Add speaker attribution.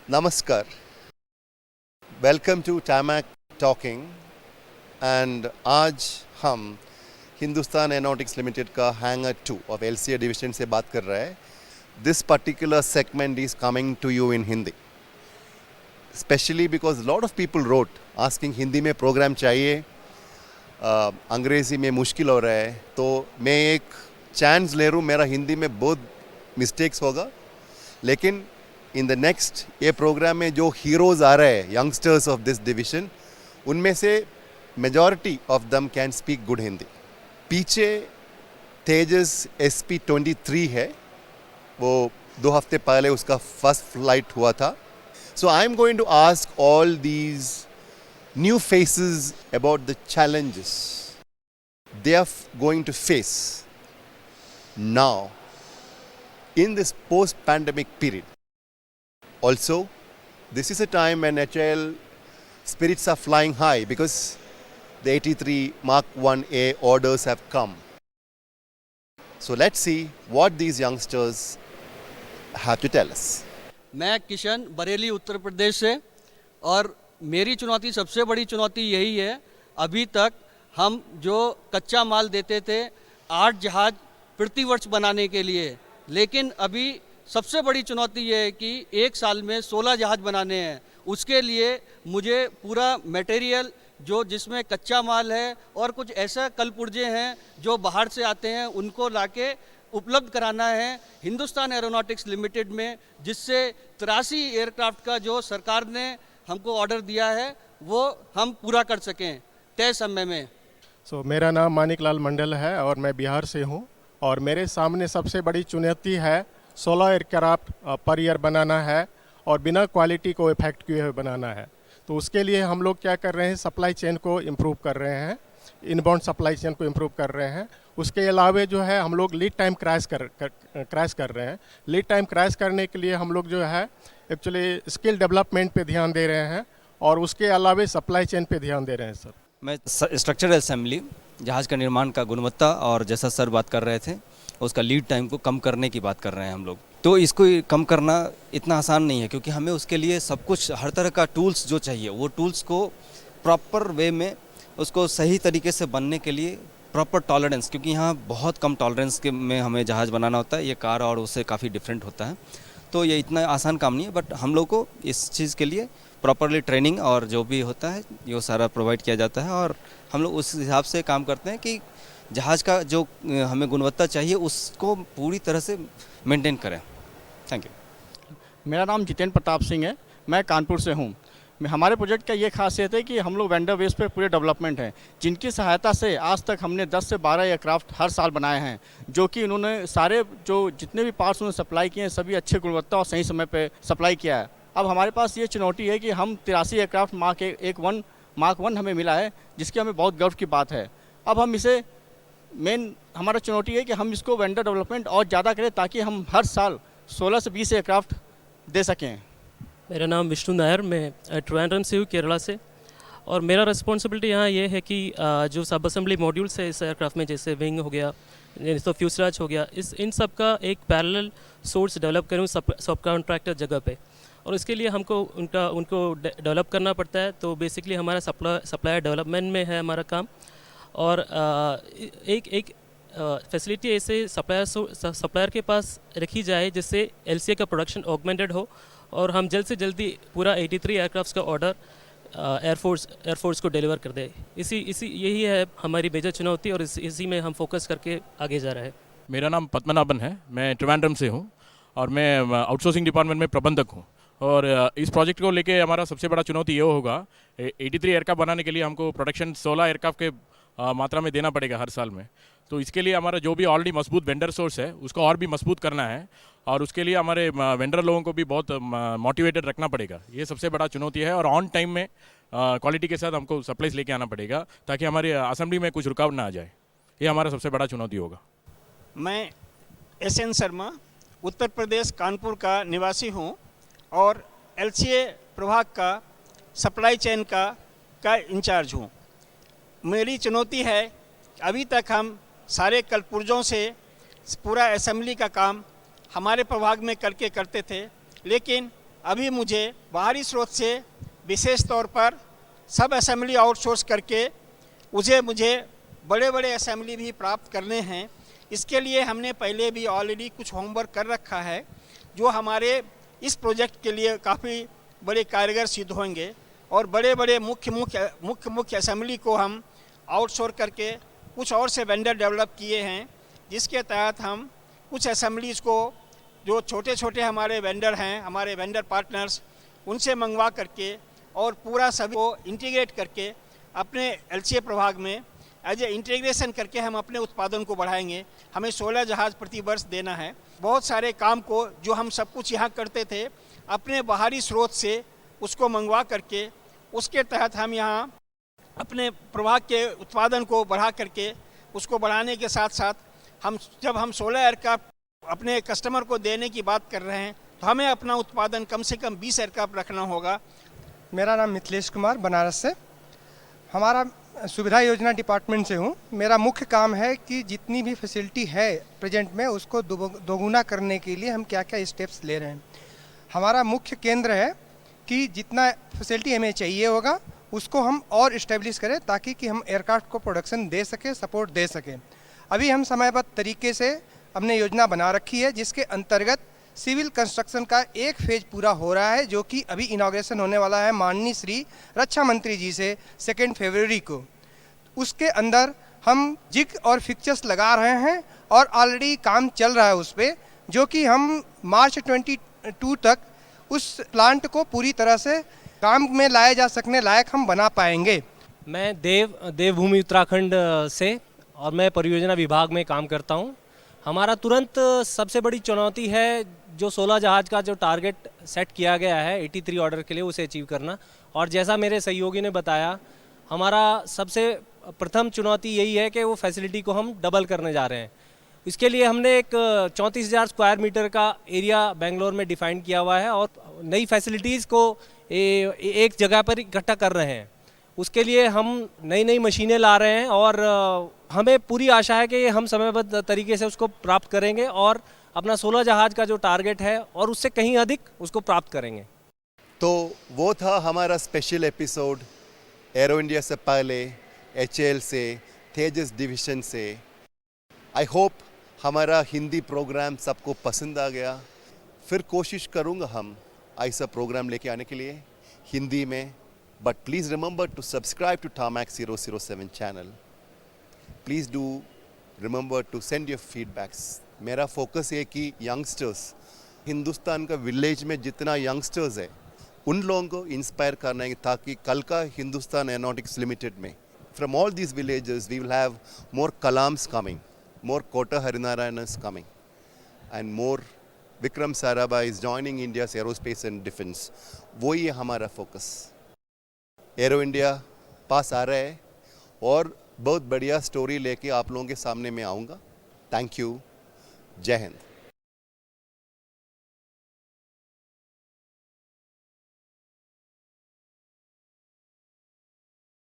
Speaker 1: Namaskar. Welcome to Tamac Talking. And आज हम Hindustan aeronautics limited का हैंगर 2 ऑफ LCA डिवीजन से बात कर रहे हैं. This particular segment is coming to you in Hindi. Especially because a lot of people wrote asking Hindi में programme चाहिए, अंग्रेज़ी में मुश्किल हो रहा है. तो मैं एक चांस ले रहा हूँ, मेरा हिंदी में बहुत मिस्टेक्स होगा, लेकिन इन द नेक्स्ट ये प्रोग्राम में जो हीरोज़ आ रहे हैं यंगस्टर्स ऑफ दिस डिवीजन, उनमें से majority of them can speak good Hindi. पीछे तेजस SP-23 है, वो 2 हफ्ते पहले उसका फर्स्ट फ्लाइट हुआ था. So I am going to ask all these new faces about the challenges they are going to face now in this post-pandemic period. Also, this is a time when HAL spirits are flying high because the 83 Mark 1A orders have come. So let's see what these youngsters have to tell us.
Speaker 2: मैं किशन बरेली उत्तर प्रदेश से, और मेरी चुनौती, सबसे बड़ी चुनौती यही है. अभी तक हम जो कच्चा माल देते थे 8 जहाज प्रति वर्ष बनाने के लिए, लेकिन अभी सबसे बड़ी चुनौती ये है कि एक साल में 16 जहाज बनाने हैं. उसके लिए मुझे पूरा मटेरियल जो जिसमें कच्चा माल है और कुछ ऐसा कल पुर्जे हैं जो बाहर से आते हैं, उनको लाके उपलब्ध कराना है हिंदुस्तान एरोनॉटिक्स लिमिटेड में, जिससे 83 एयरक्राफ्ट का जो सरकार ने हमको ऑर्डर दिया है वो हम पूरा कर सकें तय समय में.
Speaker 3: मेरा नाम मानिक लाल मंडल है और मैं बिहार से हूँ, और मेरे सामने सबसे बड़ी चुनौती है 16 एयरक्राफ्ट पर ईयर बनाना है और बिना क्वालिटी को इफेक्ट किए हुए बनाना है. तो उसके लिए हम लोग क्या कर रहे हैं, सप्लाई चेन को इम्प्रूव कर रहे हैं, इनबाउंड सप्लाई चेन को इम्प्रूव कर रहे हैं. उसके अलावा जो है हम लोग लीड टाइम क्रैश कर रहे हैं. लीड टाइम क्रैश करने के लिए हम लोग जो है एक्चुअली स्किल डेवलपमेंट पे ध्यान दे रहे हैं, और उसके अलावा सप्लाई चेन पे ध्यान दे रहे हैं. सर,
Speaker 4: मैं स्ट्रक्चरल असेंबली, जहाज़ का निर्माण का गुणवत्ता, और जैसा सर बात कर रहे थे उसका लीड टाइम को कम करने की बात कर रहे हैं हम लोग. तो इसको कम करना इतना आसान नहीं है, क्योंकि हमें उसके लिए सब कुछ, हर तरह का टूल्स जो चाहिए, वो टूल्स को प्रॉपर वे में, उसको सही तरीके से बनने के लिए प्रॉपर टॉलरेंस, क्योंकि यहाँ बहुत कम टॉलरेंस के में हमें जहाज़ बनाना होता है. ये कार और उससे काफ़ी डिफरेंट होता है. तो ये इतना आसान काम नहीं है, बट हम लोग को इस चीज़ के लिए प्रॉपरली ट्रेनिंग और जो भी होता है ये सारा प्रोवाइड किया जाता है, और हम लोग उस हिसाब से काम करते हैं कि जहाज़ का जो हमें गुणवत्ता चाहिए उसको पूरी तरह से मेंटेन करें. Thank you.
Speaker 5: मेरा नाम जितेंद्र प्रताप सिंह है, मैं कानपुर से हूँ. हमारे प्रोजेक्ट का ये खासियत है कि हम लोग वेंडर बेस पर पूरे डेवलपमेंट हैं, जिनकी सहायता से आज तक हमने 10 से 12 एयरक्राफ्ट हर साल बनाए हैं, जो कि उन्होंने सारे जो जितने भी पार्ट्स उन्होंने सप्लाई किए हैं सभी अच्छे गुणवत्ता और सही समय पर सप्लाई किया है. अब हमारे पास ये चुनौती है कि हम 83 एयरक्राफ्ट मार्क 1 हमें मिला है, जिसकी हमें बहुत गर्व की बात है. अब हम इसे हमारा चुनौती है कि हम इसको वेंडर डेवलपमेंट और ज़्यादा करें, ताकि हम हर साल 16 से 20 एयरक्राफ्ट दे सकें.
Speaker 6: मेरा नाम विष्णु नायर, मैं ट्रिवेंड्रम से हूँ, केरला से. और मेरा रिस्पॉन्सिबिलिटी यहाँ ये है कि जो सब असेंबली मॉड्यूल्स है इस एयरक्राफ्ट में, जैसे विंग हो गया, तो फ्यूसलाज हो गया, इन सब का एक पैरेलल सोर्स डेवलप करूँ सब कॉन्ट्रैक्टर जगह पे, और इसके लिए हमको उनको डेवलप करना पड़ता है. तो बेसिकली हमारा सप्लायर डेवलपमेंट में है हमारा काम. और एक फैसिलिटी ऐसे सप्लायर के पास रखी जाए जिससे LCA का प्रोडक्शन ऑगमेंटेड हो, और हम जल्द से जल्दी पूरा 83 एयरक्राफ्ट का ऑर्डर एयरफोर्स को डिलीवर कर दे. यही है हमारी मेजर चुनौती, और इसी में हम फोकस करके आगे जा रहे हैं.
Speaker 7: मेरा नाम पद्मनाभन है, मैं ट्रिवेंड्रम से हूँ, और मैं आउटसोर्सिंग डिपार्टमेंट में प्रबंधक हूँ. और इस प्रोजेक्ट को लेके हमारा सबसे बड़ा चुनौती ये होगा, 83 एयरक्राफ्ट बनाने के लिए हमको प्रोडक्शन 16 एयरक्राफ्ट के मात्रा में देना पड़ेगा हर साल में. तो इसके लिए हमारा जो भी ऑलरेडी मजबूत वेंडर सोर्स है उसको और भी मजबूत करना है, और उसके लिए हमारे वेंडर लोगों को भी बहुत मोटिवेटेड रखना पड़ेगा. ये सबसे बड़ा चुनौती है, और ऑन टाइम में क्वालिटी के साथ हमको सप्लाईज लेके आना पड़ेगा, ताकि हमारी असेंबली में कुछ रुकावट ना आ जाए. ये हमारा सबसे बड़ा चुनौती होगा.
Speaker 8: मैं SN शर्मा, उत्तर प्रदेश कानपुर का निवासी हूँ, और LCA प्रभाग का सप्लाई चेन का इंचार्ज हूँ. मेरी चुनौती है, अभी तक हम सारे कलपुर्जों से पूरा असेंबली का काम हमारे प्रभाग में करते थे, लेकिन अभी मुझे बाहरी स्रोत से विशेष तौर पर सब असेंबली आउटसोर्स करके मुझे बड़े बड़े असेंबली भी प्राप्त करने हैं। इसके लिए हमने पहले भी ऑलरेडी कुछ होमवर्क कर रखा है जो हमारे इस प्रोजेक्ट के लिए काफ़ी बड़े कारगर सिद्ध होंगे और बड़े बड़े मुख्य असेंबली को हम आउटसोर्स करके कुछ और से वेंडर डेवलप किए हैं, जिसके तहत हम कुछ असेंबलीज़ को जो छोटे छोटे हमारे वेंडर हैं, हमारे वेंडर पार्टनर्स, उनसे मंगवा करके और पूरा सभी को इंटीग्रेट करके अपने एलसीए प्रभाग में एज ए इंटीग्रेशन करके हम अपने उत्पादन को बढ़ाएंगे। हमें 16 जहाज़ प्रति वर्ष देना है। बहुत सारे काम को जो हम सब कुछ यहाँ करते थे अपने बाहरी स्रोत से उसको मंगवा करके उसके तहत हम यहाँ अपने प्रभाग के उत्पादन को बढ़ा करके उसको बढ़ाने के साथ साथ जब हम 16 एयरक्राफ्ट अपने कस्टमर को देने की बात कर रहे हैं तो हमें अपना उत्पादन कम से कम 20 एयरक्राफ्ट रखना होगा।
Speaker 9: मेरा नाम मिथिलेश कुमार, बनारस से। हमारा सुविधा योजना डिपार्टमेंट से हूँ। मेरा मुख्य काम है कि जितनी भी फैसिलिटी है प्रेजेंट में उसको दोगुना करने के लिए हम क्या क्या स्टेप्स ले रहे हैं। हमारा मुख्य केंद्र है कि जितना फैसिलिटी हमें चाहिए होगा उसको हम और इस्टेब्लिश करें ताकि कि हम एयरक्राफ्ट को प्रोडक्शन दे सकें, सपोर्ट दे सकें। अभी हम समयबद्ध तरीके से हमने योजना बना रखी है जिसके अंतर्गत सिविल कंस्ट्रक्शन का एक फेज पूरा हो रहा है जो कि अभी इनॉग्रेशन होने वाला है माननीय श्री रक्षा मंत्री जी से 2 फरवरी को। उसके अंदर हम जिग और फिक्चर्स लगा रहे हैं और ऑलरेडी काम चल रहा है उस पर, जो कि हम मार्च 22 तक उस प्लांट को पूरी तरह से काम में लाए जा सकने लायक हम बना पाएंगे।
Speaker 6: मैं देवभूमि उत्तराखंड से और मैं परियोजना विभाग में काम करता हूं। हमारा तुरंत सबसे बड़ी चुनौती है जो 16 जहाज़ का जो टारगेट सेट किया गया है 83 ऑर्डर के लिए उसे अचीव करना। और जैसा मेरे सहयोगी ने बताया, हमारा सबसे प्रथम चुनौती यही है कि वो फैसिलिटी को हम डबल करने जा रहे हैं। इसके लिए हमने एक 34,000 स्क्वायर मीटर का एरिया बेंगलोर में डिफाइन किया हुआ है और नई फैसिलिटीज़ को एक जगह पर इकट्ठा कर रहे हैं। उसके लिए हम नई मशीनें ला रहे हैं और हमें पूरी आशा है कि हम समयबद्ध तरीके से उसको प्राप्त करेंगे और अपना 16 जहाज़ का जो टारगेट है और उससे कहीं अधिक उसको प्राप्त करेंगे।
Speaker 1: तो वो था हमारा स्पेशल एपिसोड एरो इंडिया से पहले, HAL से, तेजस डिवीजन से। आई होप हमारा हिंदी प्रोग्राम सबको पसंद आ गया। फिर कोशिश करूँगा हम ऐसा प्रोग्राम लेके आने के लिए हिंदी में। But please remember to subscribe to Tarmac 007 channel. Please do remember to send your feedbacks. मेरा फोकस है कि यंगस्टर्स, हिंदुस्तान का विलेज में जितना यंगस्टर्स है उन लोगों को इंस्पायर करना है ताकि कल का हिंदुस्तान एरोनॉटिक्स लिमिटेड में from all these villages we will have more Kalams coming, more Kota Harinarayanas coming, and more Vikram Sarabhai is joining India's aerospace and defense. वही है हमारा फोकस। एरो इंडिया पास आ रहा है और बहुत बढ़िया स्टोरी लेके आप लोगों के सामने में आऊँगा। Thank you. जय हिंद।